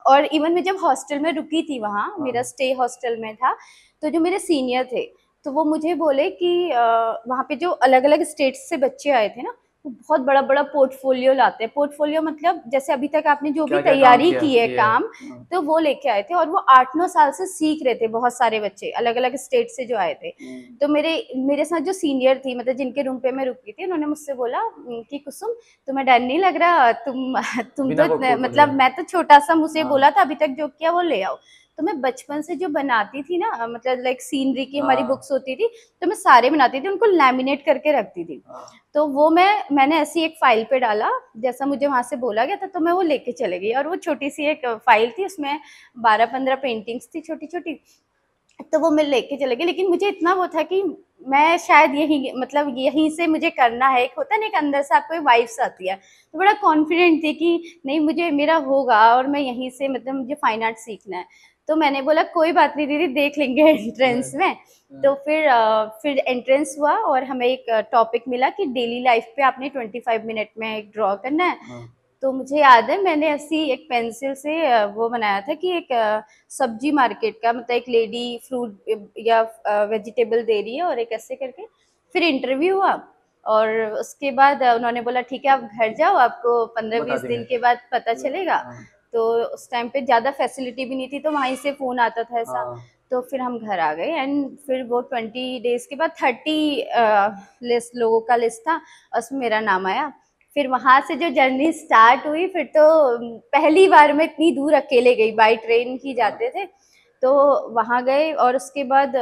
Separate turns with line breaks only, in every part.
और इवन मैं जब हॉस्टल में रुकी थी, वहाँ मेरा स्टे हॉस्टल में था, तो जो मेरे सीनियर थे तो वो मुझे बोले कि वहाँ पे जो अलग अलग स्टेट्स से बच्चे आए थे ना, वो बहुत बड़ा बड़ा पोर्टफोलियो लाते हैं। पोर्टफोलियो मतलब जैसे अभी तक आपने जो भी
क्या क्या काम
तैयारी
किया
की है
किया है।
काम,
हाँ।
तो वो लेके आए थे। और वो 8-9 साल से सीख रहे थे, बहुत सारे बच्चे अलग अलग स्टेट से जो आए थे। तो मेरे मेरे साथ जो सीनियर थी, मतलब जिनके रूम पे मैं रुकी थी, उन्होंने मुझसे बोला कि कुसुम, तुम्हें डर नहीं लग रहा? तुम
बिना
तो
को खोले।
मतलब मैं तो छोटा सा, मुझसे
हाँ
बोला था अभी तक जो किया वो ले आओ। तो मैं बचपन से जो बनाती थी ना, मतलब लाइक सीनरी की हमारी
हाँ
बुक्स होती थी, तो मैं सारे बनाती थी, उनको लैमिनेट करके रखती थी।
हाँ।
तो वो मैंने ऐसी एक फाइल पे डाला, जैसा मुझे वहां से बोला गया था, तो मैं वो लेके चले गई। और वो छोटी सी एक फाइल थी, उसमें 12-15 पेंटिंग्स थी छोटी छोटी। तो वो मैं लेके चले गई, लेकिन मुझे इतना वो था कि मैं शायद यही, मतलब यहीं से मुझे करना है। एक होता है ना, एक अंदर से आपको वाइब्स आती है, तो बड़ा कॉन्फिडेंट थी कि नहीं, मुझे मेरा होगा और मैं यहीं से, मतलब मुझे फाइन आर्ट सीखना है। तो मैंने बोला कोई बात नहीं दीदी, देख लेंगे एंट्रेंस
हाँ,
में। तो फिर एंट्रेंस हुआ और हमें एक टॉपिक मिला कि डेली लाइफ पे आपने 25 मिनट में एक ड्रॉ करना है।
हाँ,
तो मुझे याद है, मैंने ऐसी एक पेंसिल से वो बनाया था कि एक सब्जी मार्केट का, मतलब एक लेडी फ्रूट या वेजिटेबल दे रही है, और एक ऐसे करके। फिर इंटरव्यू हुआ, और उसके बाद उन्होंने बोला ठीक है आप घर जाओ, आपको पंद्रह
बता
बीस
देंगे।
दिन के बाद पता चलेगा।
हाँ
तो उस टाइम पे ज़्यादा फैसिलिटी भी नहीं थी, तो वहीं से फ़ोन आता था ऐसा।
हाँ।
तो फिर हम घर आ गए, एंड फिर वो 20 डेज के बाद 30 लिस्ट, लोगों का लिस्ट था, और उसमें मेरा नाम आया। फिर वहां से जो जर्नी स्टार्ट हुई, फिर तो पहली बार मैं इतनी दूर अकेले गई, बाई ट्रेन ही जाते थे। तो वहां गए, और उसके बाद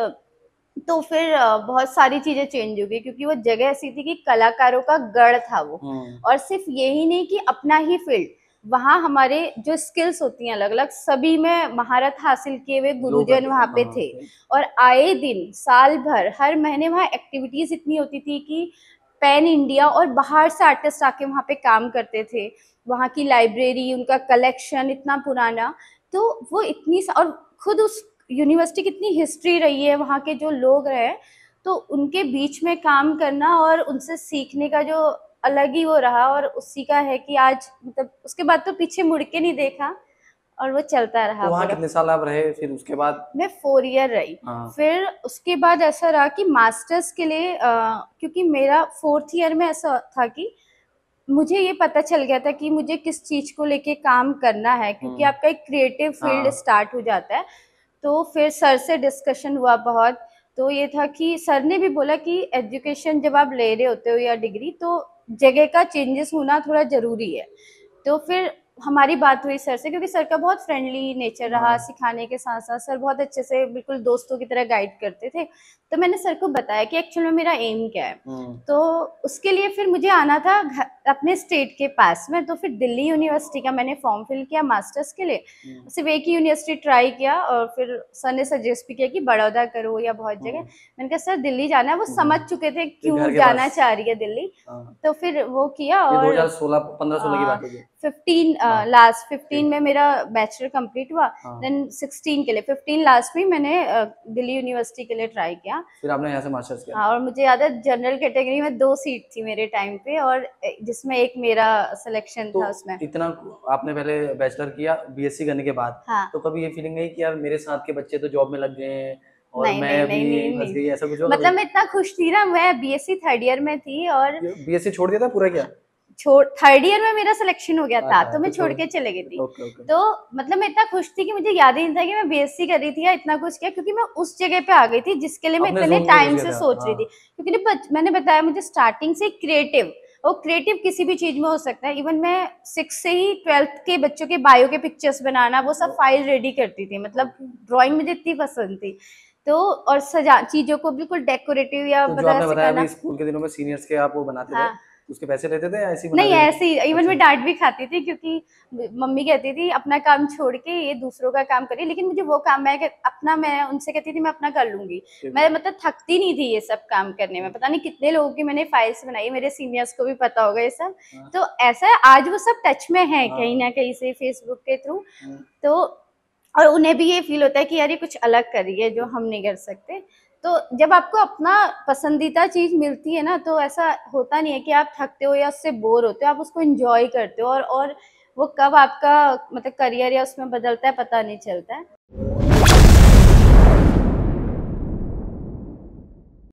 तो फिर बहुत सारी चीजें चेंज हो गई, क्योंकि वो जगह ऐसी थी कि कलाकारों का गढ़ था वो।
हम्म।
और सिर्फ यही नहीं कि अपना ही फील्ड, वहाँ हमारे जो स्किल्स होती हैं अलग अलग, सभी में महारत हासिल किए हुए
लोग
गुरुजन
आते थे,
वहाँ पे
हाँ
थे।
सही।
और आए दिन, साल भर, हर महीने वहाँ एक्टिविटीज इतनी होती थी कि पैन इंडिया और बाहर से आर्टिस्ट आके वहाँ पे काम करते थे। वहाँ की लाइब्रेरी, उनका कलेक्शन इतना पुराना। तो वो इतनी और खुद उस यूनिवर्सिटी की इतनी हिस्ट्री रही है, वहाँ के जो लोग रहे, तो उनके बीच में काम करना और उनसे सीखने का जो अलग ही वो रहा। और उसी का है कि आज, मतलब उसके बाद तो पीछे मुड़ के नहीं देखा, और वो चलता
तो
रहा
वहाँ
पूरा।
कितने साल आप रहे फिर उसके बाद?
मैं 4 ईयर रही।
हाँ।
फिर उसके बाद ऐसा रहा कि मास्टर्स के लिए, क्योंकि मेरा 4th ईयर में ऐसा था कि मुझे ये पता चल गया था कि मुझे किस चीज़ को लेके काम करना है, क्योंकि
हम्म।
आपका एक क्रिएटिव फील्ड
हाँ।
स्टार्ट हो जाता है। तो फिर सर से डिस्कशन हुआ बहुत। तो ये था कि सर ने भी बोला कि एजुकेशन जब आप ले रहे होते हो या डिग्री, तो जगह का चेंजेस होना थोड़ा ज़रूरी है। तो फिर हमारी बात हुई सर से, क्योंकि सर का बहुत फ्रेंडली नेचर रहा,
हाँ।
सिखाने के साथ साथ सर बहुत अच्छे से बिल्कुल दोस्तों की तरह गाइड करते थे। तो मैंने सर को बताया कि एक्चुअल में मेरा एम क्या है।
हम्म।
तो उसके लिए फिर मुझे आना था अपने स्टेट के पास में। तो फिर दिल्ली यूनिवर्सिटी का मैंने फॉर्म फिल किया मास्टर्स के लिए।
हम्म।
सिर्फ एक ही यूनिवर्सिटी ट्राई किया, और फिर सर ने सजेस्ट भी किया कि बड़ौदा करो या बहुत जगह।
हम्म।
मैंने कहा सर दिल्ली जाना है, वो समझ
हम्म।
चुके थे
ये
क्यों
घर के
जाना
पास।
चाह रही है दिल्ली।
हाँ।
तो फिर वो किया,
ये
और
2016 15-16 की बात होगी।
15
हाँ।
लास्ट 15
ठीक।
में मेरा बैचलर कंप्लीट हुआ।
हाँ।
देन 16 के लिए, 15 लास्ट में मैंने दिल्ली यूनिवर्सिटी के लिए ट्राई किया।
फिर आपने यहाँ से मास्टर्स किया?
हाँ, और मुझे याद है जनरल कैटेगरी में 2 सीट थी मेरे टाइम पे, और जिसमें एक मेरा सिलेक्शन
तो
था उसमें।
इतना आपने पहले बैचलर किया बीएससी करने के बाद,
हाँ।
तो कभी ये फीलिंग नहीं कि यार मेरे साथ के बच्चे तो जॉब में लग गए हैं और
नहीं
मैं
नहीं
अभी
नहीं नहीं
फंस
नहीं,
गई, ऐसा कुछ हुआ कभी?
मतलब मैं इतना खुश थी ना, मैं बीएससी 3rd ईयर में थी, और
बीएससी छोड़ दिया था पूरा क्या?
छोड़ 3rd ईयर में मेरा सिलेक्शन हो गया था,
अच्छा
तो मैं
तो
छोड़
छोड़।
के चले गई थी।
Okay okay.
तो मतलब मैं इतना खुश थी कि मुझे याद ही नहीं था कि मैं बीएससी कर रही थी या इतना कुछ किया, क्योंकि मैं उस जगह पे आ गई थी जिसके लिए मैं
अपने
इतने
जोन में घुस
टाइम
गया
से
था,
सोच रही
हाँ।
थी। क्योंकि मैंने बताया, मुझे स्टार्टिंग से क्रिएटिव, और क्रिएटिव किसी भी चीज में हो सकता है। इवन मैं 6 से ही 12th के बच्चों के बायो के पिक्चर्स बनाना, वो सब फाइल रेडी करती थी, मतलब
ओके।
ड्राइंग मुझे इतनी पसंद थी। तो और सजा चीजों को बिल्कुल डेकोरेटिव या
तो जो
मतलब
आपने
ऐसे
बताया
करना।
अभी स्कूल के दिनों में सीनियर्स के आप वो बनाते थे,
हाँ।
तो उसके पैसे लेते थे या ऐसे ही
नहीं,
बनाते थे?
ऐसे ही, इवन
अच्छा।
मैं डांट भी खाती थी, क्योंकि मम्मी कहती थी अपना काम छोड़ के ये दूसरों का काम करिए, लेकिन मुझे वो काम अपना, मैं उनसे कहती थी मैं अपना कर लूंगी।
ठीक
मैं
है।
मतलब थकती नहीं थी ये सब काम करने में। पता नहीं कितने लोगों की मैंने फाइल्स बनाई, मेरे सीनियर्स को भी पता होगा ये सब।
हाँ
तो ऐसा है, आज वो सब टच में है कहीं
हाँ।
ना कहीं से, फेसबुक के थ्रू।
हम्म।
तो और उन्हें भी ये फील होता है कि यार ये कुछ अलग कर रही है जो हम नहीं कर सकते। तो जब आपको अपना पसंदीदा चीज मिलती है ना, तो ऐसा होता नहीं है कि आप थकते हो या उससे बोर होते हो, आप उसको एंजॉय करते हो। और वो कब आपका मतलब करियर या उसमें बदलता है पता नहीं चलता है।